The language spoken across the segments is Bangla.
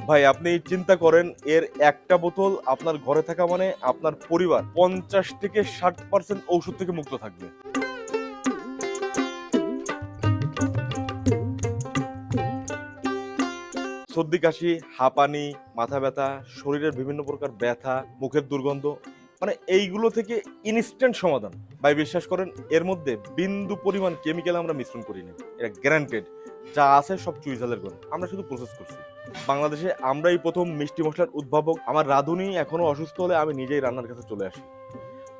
ভাই আপনি চিন্তা করেন এর একটা বোতল আপনার ঘরে থাকা মানে আপনার পরিবার 50 থেকে 60% ঔষধ থেকে মুক্ত থাকবে। সর্দি কাশি, হাঁপানি, মাথা ব্যথা, শরীরের বিভিন্ন প্রকার ব্যথা, মুখের দুর্গন্ধ, মানে এইগুলো থেকে ইনস্ট্যান্ট সমাধান। ভাই বিশ্বাস করেন এর মধ্যে বিন্দু পরিমাণ কেমিক্যাল আমরা মিশ্রণ করিনি, এটা গ্যারান্টেড। যা আছে সব চুইঝালের গুণ, আমরা শুধু প্রসেস করছি। বাংলাদেশে আমরাই প্রথম মিষ্টি মশলার উদ্ভাবক। আমার রাঁধুনি এখনো অসুস্থ হলে আমি নিজেই রান্নার কাছে চলে আসি।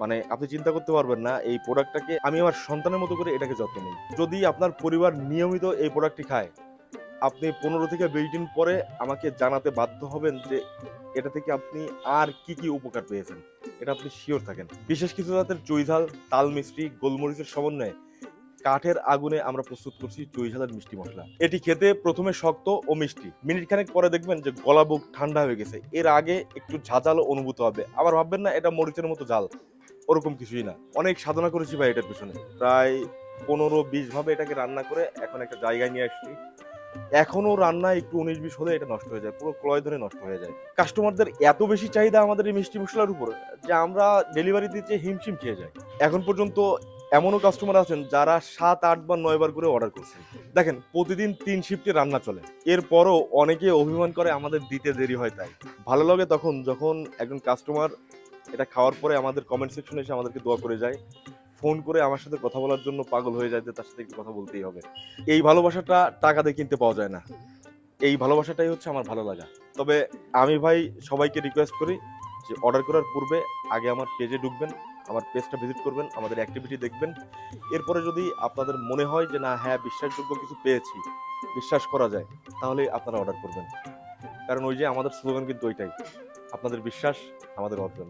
মানে আপনি চিন্তা করতে পারবেন না এই প্রোডাক্টটাকে আমি আমার সন্তানের মতো করে এটাকে যত্ন নিই। যদি আপনার পরিবার নিয়মিত এই প্রোডাক্টটি খায়, আপনি 15 থেকে 20 দিন পরে আমাকে জানাতে বাধ্য হবেন যে এটা থেকে আপনি আর কি কি উপকার পেয়েছেন। এটা আপনি শিওর থাকেন। বিশেষ কিছু জাতের চুইঝাল, তাল মিষ্টি, গোলমরিচের সমন্বয়ে কাঠের আগুনে আমরা প্রস্তুত করছি চুইঝালের মিষ্টি মশলা। এটি খেতে প্রথমে শক্ত ও মিষ্টি, মিনিট খানেক পরে দেখবেন যে গলা বুক ঠান্ডা হয়ে গেছে। এর আগে একটু ঝাঁঝালো অনুভূত হবে, আবার ভাববেন না এটা মরিচের মতো ঝাল, ওরকম কিছুই না। অনেক সাধনা করেছি ভাই এটার পিছনে, প্রায় 15-20 ভাবে এটাকে রান্না করে এখন একটা জায়গায় নিয়ে আসছি। এখনো রান্না একটু 19-20 হলে এটা নষ্ট হয়ে যায়, পুরো ক্লয় ধরে নষ্ট হয়ে যায়। কাস্টমারদের এত বেশি চাহিদা আমাদের এই মিষ্টি মশলার উপর যে আমরা ডেলিভারি দিতে হিমশিম খেয়ে যাই। এখন পর্যন্ত এমনও কাস্টমার আছেন যারা 7, 8 বার 9 বার করে অর্ডার করছেন। দেখেন প্রতিদিন 3 শিফটে রান্না চলে, এরপরও অনেকে অভিমান করে আমাদের দিতে দেরি হয়। তাই ভালো লাগে তখন যখন একজন কাস্টমার এটা খাওয়ার পরে আমাদের কমেন্ট সেকশনে এসে আমাদেরকে দোয়া করে যায়, ফোন করে আমার সাথে কথা বলার জন্য পাগল হয়ে যায় যে তার সাথে একটু কথা বলতেই হবে। এই ভালোবাসাটা টাকা দিয়ে কিনতে পাওয়া যায় না। এই ভালোবাসাটাই হচ্ছে আমার ভালো লাগা। তবে আমি ভাই সবাইকে রিকোয়েস্ট করি যে অর্ডার করার পূর্বে আগে আমার পেজে ঢুকবেন, আমার পেজটা ভিজিট করবেন, আমাদের অ্যাক্টিভিটি দেখবেন। এরপরে যদি আপনাদের মনে হয় যে না হ্যাঁ বিশ্বাসযোগ্য কিছু পেয়েছি, বিশ্বাস করা যায়, তাহলে আপনারা অর্ডার করবেন। কারণ ওই যে আমাদের স্লোগান কিন্তু ওইটাই, আপনাদের বিশ্বাস আমাদের অর্জন।